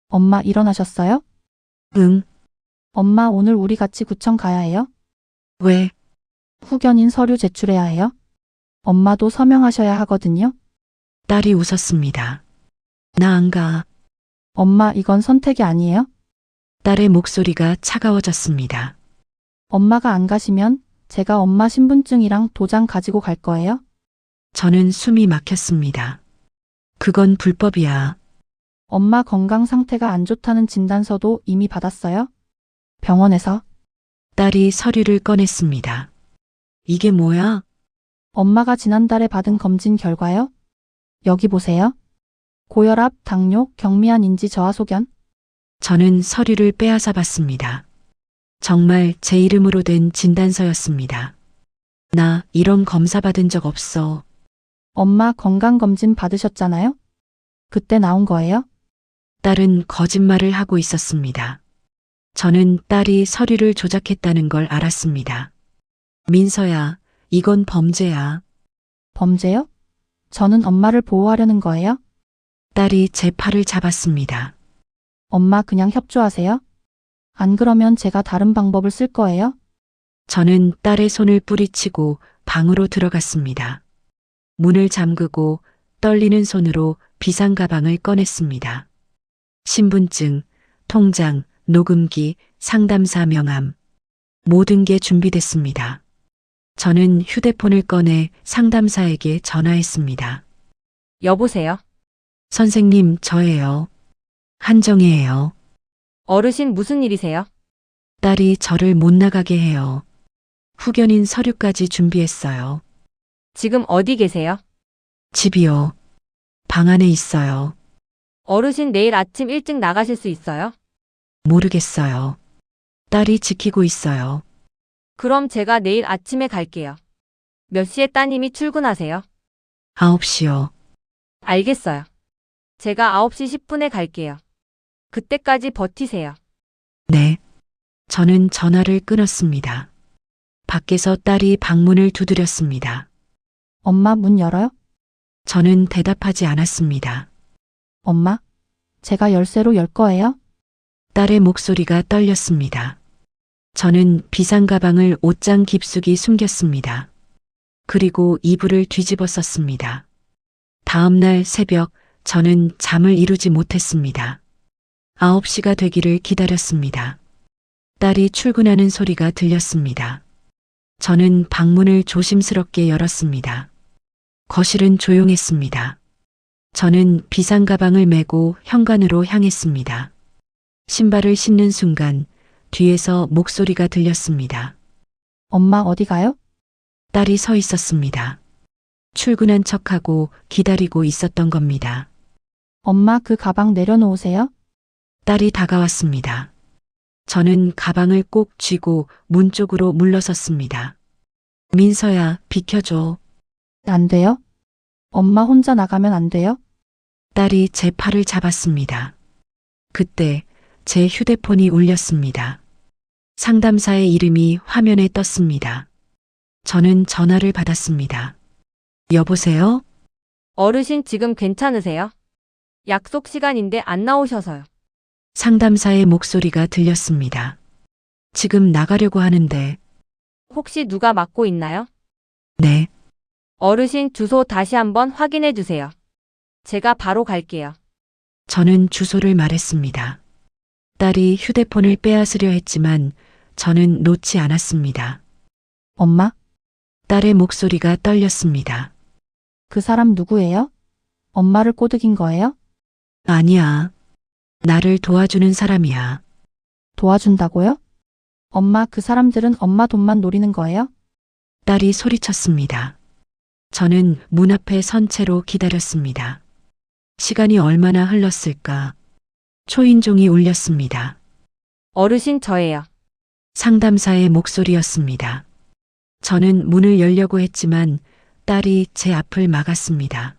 엄마 일어나셨어요? 응, 엄마 오늘 우리 같이 구청 가야 해요. 왜? 후견인 서류 제출해야 해요. 엄마도 서명하셔야 하거든요. 딸이 웃었습니다. 나 안 가. 엄마 이건 선택이 아니에요. 딸의 목소리가 차가워졌습니다. 엄마가 안 가시면 제가 엄마 신분증이랑 도장 가지고 갈 거예요. 저는 숨이 막혔습니다. 그건 불법이야. 엄마 건강 상태가 안 좋다는 진단서도 이미 받았어요. 병원에서. 딸이 서류를 꺼냈습니다. 이게 뭐야? 엄마가 지난달에 받은 검진 결과요. 여기 보세요. 고혈압, 당뇨, 경미한 인지 저하 소견. 저는 서류를 빼앗아 봤습니다. 정말 제 이름으로 된 진단서였습니다. 나 이런 검사 받은 적 없어. 엄마 건강검진 받으셨잖아요. 그때 나온 거예요. 딸은 거짓말을 하고 있었습니다. 저는 딸이 서류를 조작했다는 걸 알았습니다. 민서야, 이건 범죄야. 범죄요? 저는 엄마를 보호하려는 거예요. 딸이 제 팔을 잡았습니다. 엄마 그냥 협조하세요. 안 그러면 제가 다른 방법을 쓸 거예요. 저는 딸의 손을 뿌리치고 방으로 들어갔습니다. 문을 잠그고 떨리는 손으로 비상가방을 꺼냈습니다. 신분증, 통장, 녹음기, 상담사 명함. 모든 게 준비됐습니다. 저는 휴대폰을 꺼내 상담사에게 전화했습니다. 여보세요? 선생님, 저예요. 한정혜예요. 어르신 무슨 일이세요? 딸이 저를 못 나가게 해요. 후견인 서류까지 준비했어요. 지금 어디 계세요? 집이요. 방 안에 있어요. 어르신 내일 아침 일찍 나가실 수 있어요? 모르겠어요. 딸이 지키고 있어요. 그럼 제가 내일 아침에 갈게요. 몇 시에 따님이 출근하세요? 9시요. 알겠어요. 제가 9시 10분에 갈게요. 그때까지 버티세요. 네. 저는 전화를 끊었습니다. 밖에서 딸이 방문을 두드렸습니다. 엄마 문 열어요? 저는 대답하지 않았습니다. 엄마, 제가 열쇠로 열 거예요. 딸의 목소리가 떨렸습니다. 저는 비상가방을 옷장 깊숙이 숨겼습니다. 그리고 이불을 뒤집어 썼습니다. 다음 날 새벽 저는 잠을 이루지 못했습니다. 9시가 되기를 기다렸습니다. 딸이 출근하는 소리가 들렸습니다. 저는 방문을 조심스럽게 열었습니다. 거실은 조용했습니다. 저는 비상가방을 메고 현관으로 향했습니다. 신발을 신는 순간 뒤에서 목소리가 들렸습니다. 엄마 어디 가요? 딸이 서 있었습니다. 출근한 척하고 기다리고 있었던 겁니다. 엄마 그 가방 내려놓으세요. 딸이 다가왔습니다. 저는 가방을 꼭 쥐고 문 쪽으로 물러섰습니다. 민서야, 비켜줘. 안 돼요? 엄마 혼자 나가면 안 돼요? 딸이 제 팔을 잡았습니다. 그때 제 휴대폰이 울렸습니다. 상담사의 이름이 화면에 떴습니다. 저는 전화를 받았습니다. 여보세요? 어르신 지금 괜찮으세요? 약속 시간인데 안 나오셔서요. 상담사의 목소리가 들렸습니다. 지금 나가려고 하는데, 혹시 누가 맡고 있나요? 네, 어르신 주소 다시 한번 확인해 주세요. 제가 바로 갈게요. 저는 주소를 말했습니다. 딸이 휴대폰을 빼앗으려 했지만 저는 놓지 않았습니다. 엄마, 딸의 목소리가 떨렸습니다. 그 사람 누구예요? 엄마를 꼬드긴 거예요? 아니야. 나를 도와주는 사람이야. 도와준다고요? 엄마, 그 사람들은 엄마 돈만 노리는 거예요? 딸이 소리쳤습니다. 저는 문 앞에 선 채로 기다렸습니다. 시간이 얼마나 흘렀을까? 초인종이 울렸습니다. 어르신 저예요. 상담사의 목소리였습니다. 저는 문을 열려고 했지만 딸이 제 앞을 막았습니다.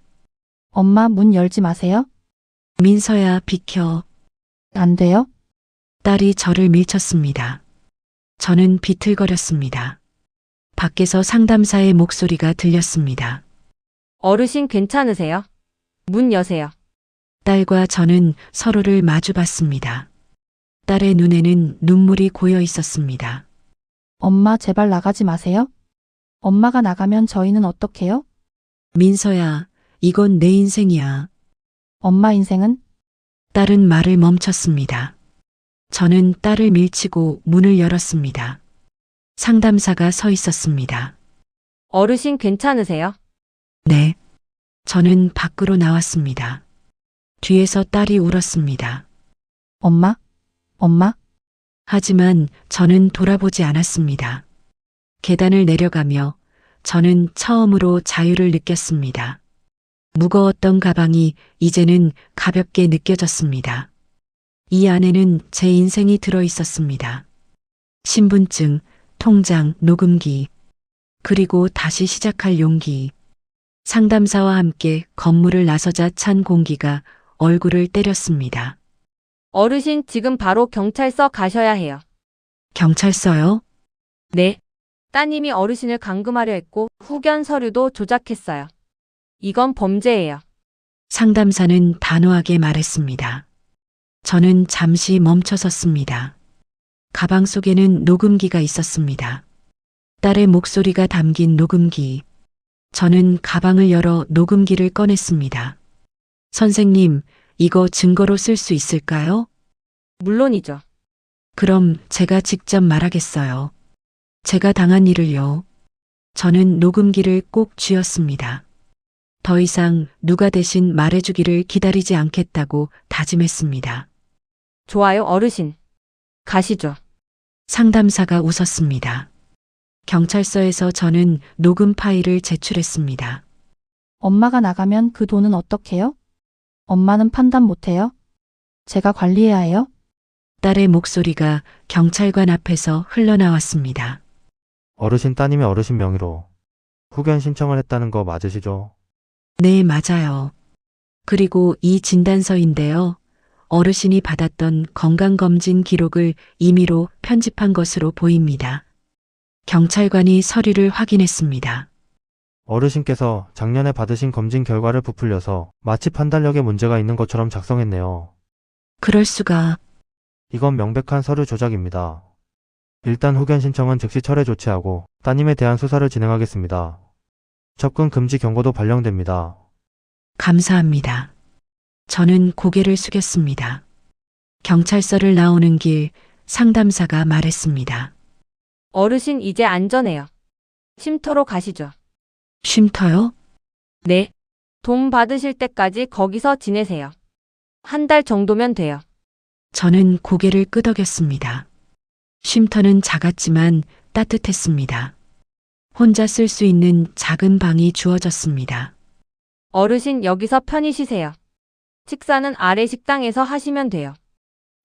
엄마, 문 열지 마세요. 민서야, 비켜. 안 돼요? 딸이 저를 밀쳤습니다. 저는 비틀거렸습니다. 밖에서 상담사의 목소리가 들렸습니다. 어르신 괜찮으세요? 문 여세요. 딸과 저는 서로를 마주 봤습니다. 딸의 눈에는 눈물이 고여 있었습니다. 엄마, 제발 나가지 마세요. 엄마가 나가면 저희는 어떡해요? 민서야, 이건 내 인생이야. 엄마 인생은? 딸은 말을 멈췄습니다. 저는 딸을 밀치고 문을 열었습니다. 상담사가 서 있었습니다. 어르신 괜찮으세요? 네. 저는 밖으로 나왔습니다. 뒤에서 딸이 울었습니다. 엄마? 엄마? 하지만 저는 돌아보지 않았습니다. 계단을 내려가며 저는 처음으로 자유를 느꼈습니다. 무거웠던 가방이 이제는 가볍게 느껴졌습니다. 이 안에는 제 인생이 들어 있었습니다. 신분증, 통장, 녹음기, 그리고 다시 시작할 용기. 상담사와 함께 건물을 나서자 찬 공기가 얼굴을 때렸습니다. 어르신 지금 바로 경찰서 가셔야 해요. 경찰서요? 네. 따님이 어르신을 감금하려 했고 후견 서류도 조작했어요. 이건 범죄예요. 상담사는 단호하게 말했습니다. 저는 잠시 멈춰섰습니다. 가방 속에는 녹음기가 있었습니다. 딸의 목소리가 담긴 녹음기. 저는 가방을 열어 녹음기를 꺼냈습니다. 선생님, 이거 증거로 쓸 수 있을까요? 물론이죠. 그럼 제가 직접 말하겠어요. 제가 당한 일을요. 저는 녹음기를 꼭 쥐었습니다. 더 이상 누가 대신 말해주기를 기다리지 않겠다고 다짐했습니다. 좋아요, 어르신. 가시죠. 상담사가 웃었습니다. 경찰서에서 저는 녹음 파일을 제출했습니다. 엄마가 나가면 그 돈은 어떡해요? 엄마는 판단 못해요? 제가 관리해야 해요? 딸의 목소리가 경찰관 앞에서 흘러나왔습니다. 어르신 따님의 어르신 명의로 후견 신청을 했다는 거 맞으시죠? 네, 맞아요. 그리고 이 진단서인데요. 어르신이 받았던 건강검진 기록을 임의로 편집한 것으로 보입니다. 경찰관이 서류를 확인했습니다. 어르신께서 작년에 받으신 검진 결과를 부풀려서 마치 판단력에 문제가 있는 것처럼 작성했네요. 그럴 수가. 이건 명백한 서류 조작입니다. 일단 후견 신청은 즉시 철회 조치하고 따님에 대한 수사를 진행하겠습니다. 접근 금지 경고도 발령됩니다. 감사합니다. 저는 고개를 숙였습니다. 경찰서를 나오는 길 상담사가 말했습니다. 어르신 이제 안전해요. 쉼터로 가시죠. 쉼터요? 네. 돈 받으실 때까지 거기서 지내세요. 한 달 정도면 돼요. 저는 고개를 끄덕였습니다. 쉼터는 작았지만 따뜻했습니다. 혼자 쓸 수 있는 작은 방이 주어졌습니다. 어르신 여기서 편히 쉬세요. 식사는 아래 식당에서 하시면 돼요.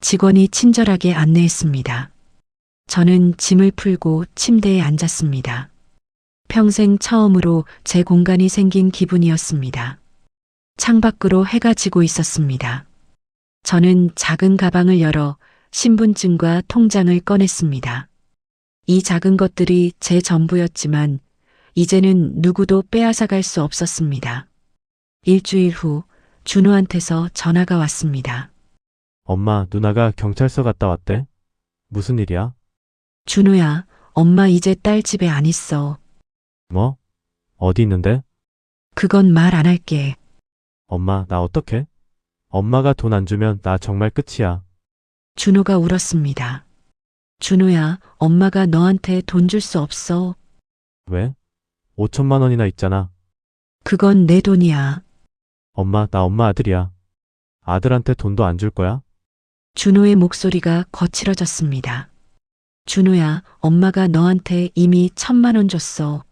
직원이 친절하게 안내했습니다. 저는 짐을 풀고 침대에 앉았습니다. 평생 처음으로 제 공간이 생긴 기분이었습니다. 창밖으로 해가 지고 있었습니다. 저는 작은 가방을 열어 신분증과 통장을 꺼냈습니다. 이 작은 것들이 제 전부였지만 이제는 누구도 빼앗아갈 수 없었습니다. 일주일 후 준호한테서 전화가 왔습니다. 엄마, 누나가 경찰서 갔다 왔대? 무슨 일이야? 준호야, 엄마 이제 딸 집에 안 있어. 뭐? 어디 있는데? 그건 말 안 할게. 엄마, 나 어떡해? 엄마가 돈 안 주면 나 정말 끝이야. 준호가 울었습니다. 준호야, 엄마가 너한테 돈 줄 수 없어. 왜? 5천만 원이나 있잖아. 그건 내 돈이야. 엄마, 나 엄마 아들이야. 아들한테 돈도 안 줄 거야? 준호의 목소리가 거칠어졌습니다. 준호야, 엄마가 너한테 이미 1,000만 원 줬어.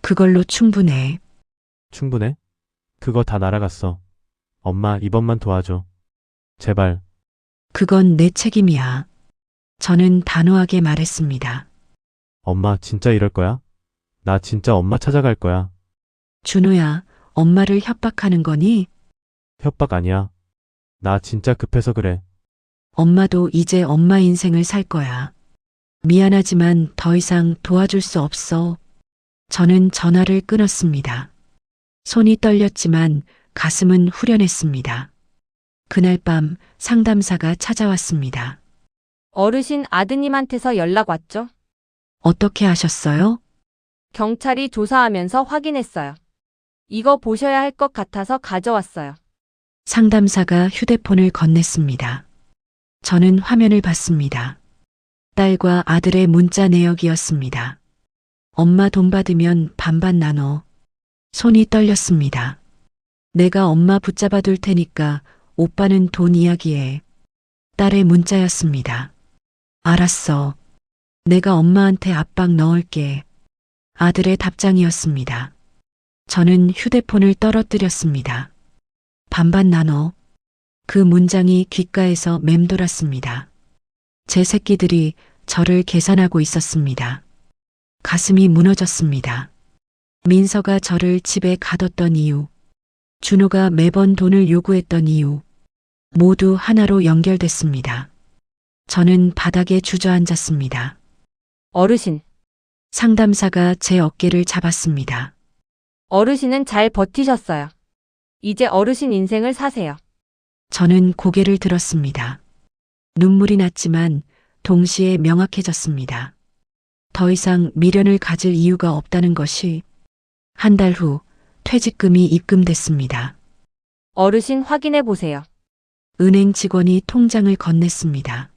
그걸로 충분해. 충분해? 그거 다 날아갔어. 엄마, 이번만 도와줘. 제발. 그건 내 책임이야. 저는 단호하게 말했습니다. 엄마, 진짜 이럴 거야? 나 진짜 엄마 찾아갈 거야. 준호야, 엄마를 협박하는 거니? 협박 아니야. 나 진짜 급해서 그래. 엄마도 이제 엄마 인생을 살 거야. 미안하지만 더 이상 도와줄 수 없어. 저는 전화를 끊었습니다. 손이 떨렸지만 가슴은 후련했습니다. 그날 밤 상담사가 찾아왔습니다. 어르신 아드님한테서 연락 왔죠? 어떻게 하셨어요? 경찰이 조사하면서 확인했어요. 이거 보셔야 할 것 같아서 가져왔어요. 상담사가 휴대폰을 건넸습니다. 저는 화면을 봤습니다. 딸과 아들의 문자 내역이었습니다. 엄마 돈 받으면 반반 나눠. 손이 떨렸습니다. 내가 엄마 붙잡아 둘 테니까 오빠는 돈 이야기해. 딸의 문자였습니다. 알았어. 내가 엄마한테 압박 넣을게. 아들의 답장이었습니다. 저는 휴대폰을 떨어뜨렸습니다. 반반 나눠. 그 문장이 귓가에서 맴돌았습니다. 제 새끼들이 저를 계산하고 있었습니다. 가슴이 무너졌습니다. 민서가 저를 집에 가뒀던 이유, 준호가 매번 돈을 요구했던 이유, 모두 하나로 연결됐습니다. 저는 바닥에 주저앉았습니다. 어르신. 상담사가 제 어깨를 잡았습니다. 어르신은 잘 버티셨어요. 이제 어르신 인생을 사세요. 저는 고개를 들었습니다. 눈물이 났지만 동시에 명확해졌습니다. 더 이상 미련을 가질 이유가 없다는 것이. 한 달 후 퇴직금이 입금됐습니다. 어르신 확인해 보세요. 은행 직원이 통장을 건넸습니다.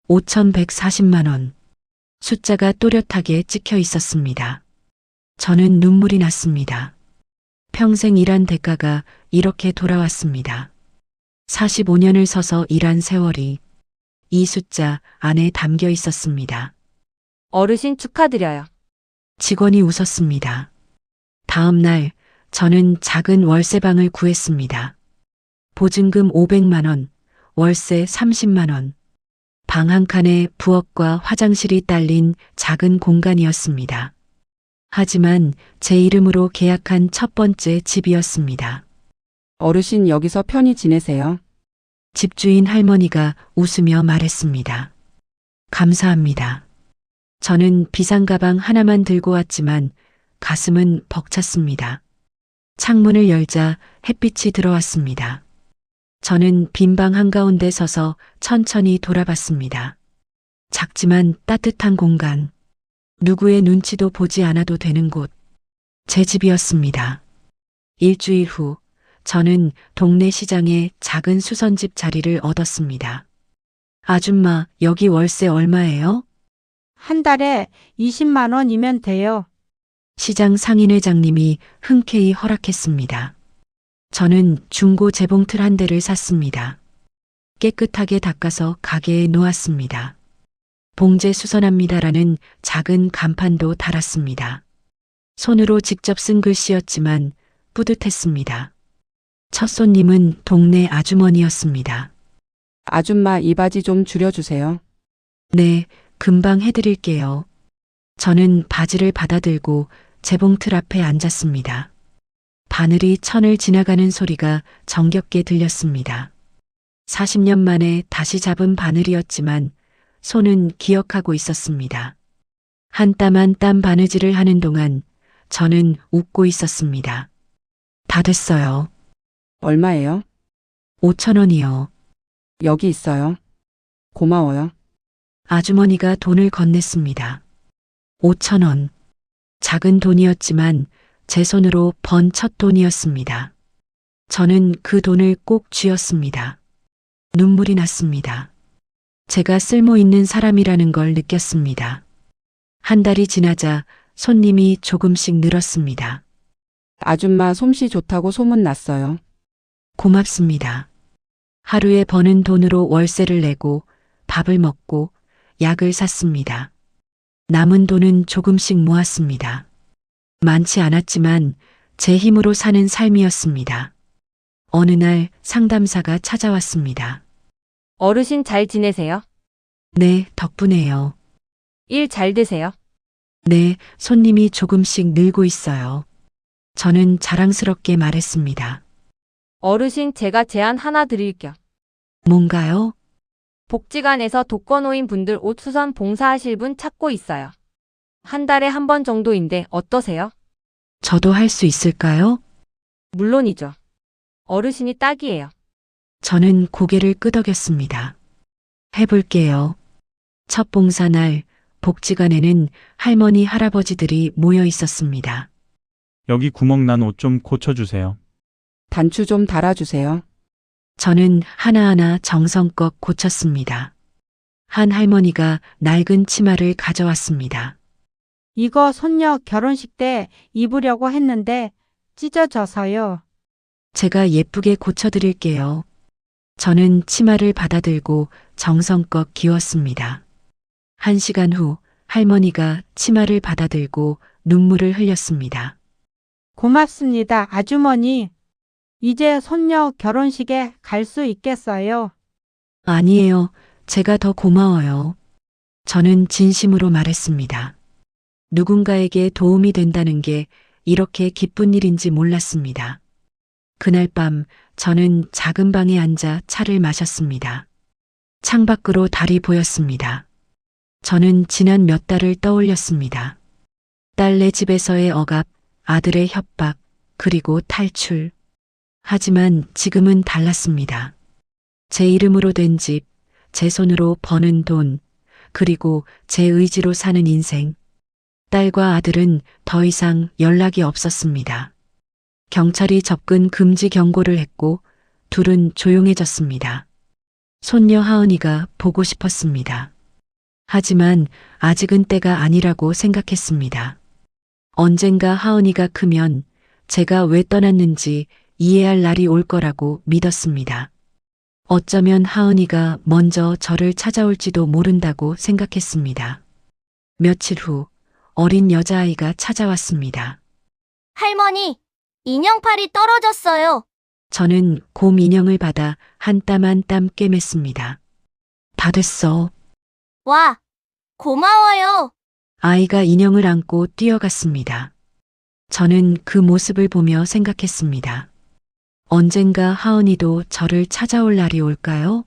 5,140만 원. 숫자가 또렷하게 찍혀 있었습니다. 저는 눈물이 났습니다. 평생 일한 대가가 이렇게 돌아왔습니다. 45년을 서서 일한 세월이 이 숫자 안에 담겨 있었습니다. 어르신 축하드려요. 직원이 웃었습니다. 다음 날 저는 작은 월세방을 구했습니다. 보증금 500만 원, 월세 30만 원. 방 한 칸에 부엌과 화장실이 딸린 작은 공간이었습니다. 하지만 제 이름으로 계약한 첫 번째 집이었습니다. 어르신 여기서 편히 지내세요. 집주인 할머니가 웃으며 말했습니다. 감사합니다. 저는 비상가방 하나만 들고 왔지만 가슴은 벅찼습니다. 창문을 열자 햇빛이 들어왔습니다. 저는 빈 방 한가운데 서서 천천히 돌아봤습니다. 작지만 따뜻한 공간. 누구의 눈치도 보지 않아도 되는 곳. 제 집이었습니다. 일주일 후 저는 동네 시장에 작은 수선집 자리를 얻었습니다. 아줌마, 여기 월세 얼마예요? 한 달에 20만 원이면 돼요. 시장 상인회장님이 흔쾌히 허락했습니다. 저는 중고 재봉틀 한 대를 샀습니다. 깨끗하게 닦아서 가게에 놓았습니다. 봉제 수선합니다라는 작은 간판도 달았습니다. 손으로 직접 쓴 글씨였지만 뿌듯했습니다. 첫 손님은 동네 아주머니였습니다. 아줌마 이 바지 좀 줄여주세요. 네, 금방 해드릴게요. 저는 바지를 받아들고 재봉틀 앞에 앉았습니다. 바늘이 천을 지나가는 소리가 정겹게 들렸습니다. 40년 만에 다시 잡은 바늘이었지만 손은 기억하고 있었습니다. 한 땀 한 땀 바느질을 하는 동안 저는 웃고 있었습니다. 다 됐어요. 얼마예요? 5,000원이요. 여기 있어요. 고마워요. 아주머니가 돈을 건넸습니다. 5,000원. 작은 돈이었지만 제 손으로 번 첫 돈이었습니다. 저는 그 돈을 꼭 쥐었습니다. 눈물이 났습니다. 제가 쓸모 있는 사람이라는 걸 느꼈습니다. 한 달이 지나자 손님이 조금씩 늘었습니다. 아줌마 솜씨 좋다고 소문났어요. 고맙습니다. 하루에 버는 돈으로 월세를 내고 밥을 먹고 약을 샀습니다. 남은 돈은 조금씩 모았습니다. 많지 않았지만 제 힘으로 사는 삶이었습니다. 어느 날 상담사가 찾아왔습니다. 어르신 잘 지내세요? 네, 덕분에요. 일 잘 되세요? 네, 손님이 조금씩 늘고 있어요. 저는 자랑스럽게 말했습니다. 어르신 제가 제안 하나 드릴게요. 뭔가요? 복지관에서 독거노인 분들 옷 수선 봉사하실 분 찾고 있어요. 한 달에 한 번 정도인데 어떠세요? 저도 할 수 있을까요? 물론이죠. 어르신이 딱이에요. 저는 고개를 끄덕였습니다. 해볼게요. 첫 봉사날 복지관에는 할머니, 할아버지들이 모여 있었습니다. 여기 구멍 난 옷 좀 고쳐주세요. 단추 좀 달아주세요. 저는 하나하나 정성껏 고쳤습니다. 한 할머니가 낡은 치마를 가져왔습니다. 이거 손녀 결혼식 때 입으려고 했는데 찢어져서요. 제가 예쁘게 고쳐드릴게요. 저는 치마를 받아들고 정성껏 기웠습니다. 1시간 후 할머니가 치마를 받아들고 눈물을 흘렸습니다. 고맙습니다, 아주머니. 이제 손녀 결혼식에 갈 수 있겠어요. 아니에요. 제가 더 고마워요. 저는 진심으로 말했습니다. 누군가에게 도움이 된다는 게 이렇게 기쁜 일인지 몰랐습니다. 그날 밤 저는 작은 방에 앉아 차를 마셨습니다. 창밖으로 달이 보였습니다. 저는 지난 몇 달을 떠올렸습니다. 딸네 집에서의 억압, 아들의 협박, 그리고 탈출. 하지만 지금은 달랐습니다. 제 이름으로 된 집, 제 손으로 버는 돈, 그리고 제 의지로 사는 인생. 딸과 아들은 더 이상 연락이 없었습니다. 경찰이 접근 금지 경고를 했고 둘은 조용해졌습니다. 손녀 하은이가 보고 싶었습니다. 하지만 아직은 때가 아니라고 생각했습니다. 언젠가 하은이가 크면 제가 왜 떠났는지 이해할 날이 올 거라고 믿었습니다. 어쩌면 하은이가 먼저 저를 찾아올지도 모른다고 생각했습니다. 며칠 후 어린 여자아이가 찾아왔습니다. 할머니, 인형팔이 떨어졌어요. 저는 곰 인형을 받아 한 땀 한 땀 꿰맸습니다. 다 됐어. 와, 고마워요. 아이가 인형을 안고 뛰어갔습니다. 저는 그 모습을 보며 생각했습니다. 언젠가 하은이도 저를 찾아올 날이 올까요?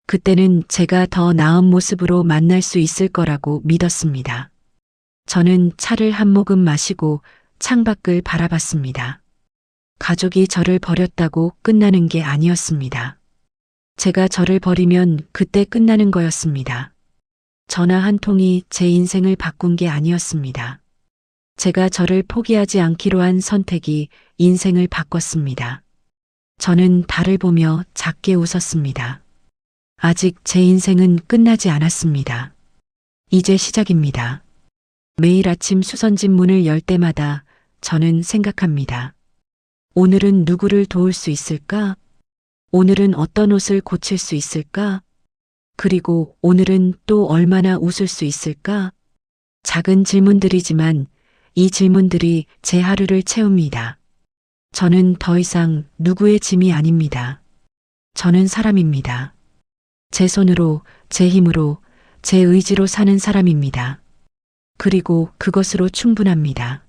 그때는 제가 더 나은 모습으로 만날 수 있을 거라고 믿었습니다. 저는 차를 한 모금 마시고 창밖을 바라봤습니다. 가족이 저를 버렸다고 끝나는 게 아니었습니다. 제가 저를 버리면 그때 끝나는 거였습니다. 전화 한 통이 제 인생을 바꾼 게 아니었습니다. 제가 저를 포기하지 않기로 한 선택이 인생을 바꿨습니다. 저는 달을 보며 작게 웃었습니다. 아직 제 인생은 끝나지 않았습니다. 이제 시작입니다. 매일 아침 수선집 문을 열 때마다 저는 생각합니다. 오늘은 누구를 도울 수 있을까? 오늘은 어떤 옷을 고칠 수 있을까? 그리고 오늘은 또 얼마나 웃을 수 있을까? 작은 질문들이지만 이 질문들이 제 하루를 채웁니다. 저는 더 이상 누구의 짐이 아닙니다. 저는 사람입니다. 제 손으로, 제 힘으로, 제 의지로 사는 사람입니다. 그리고 그것으로 충분합니다.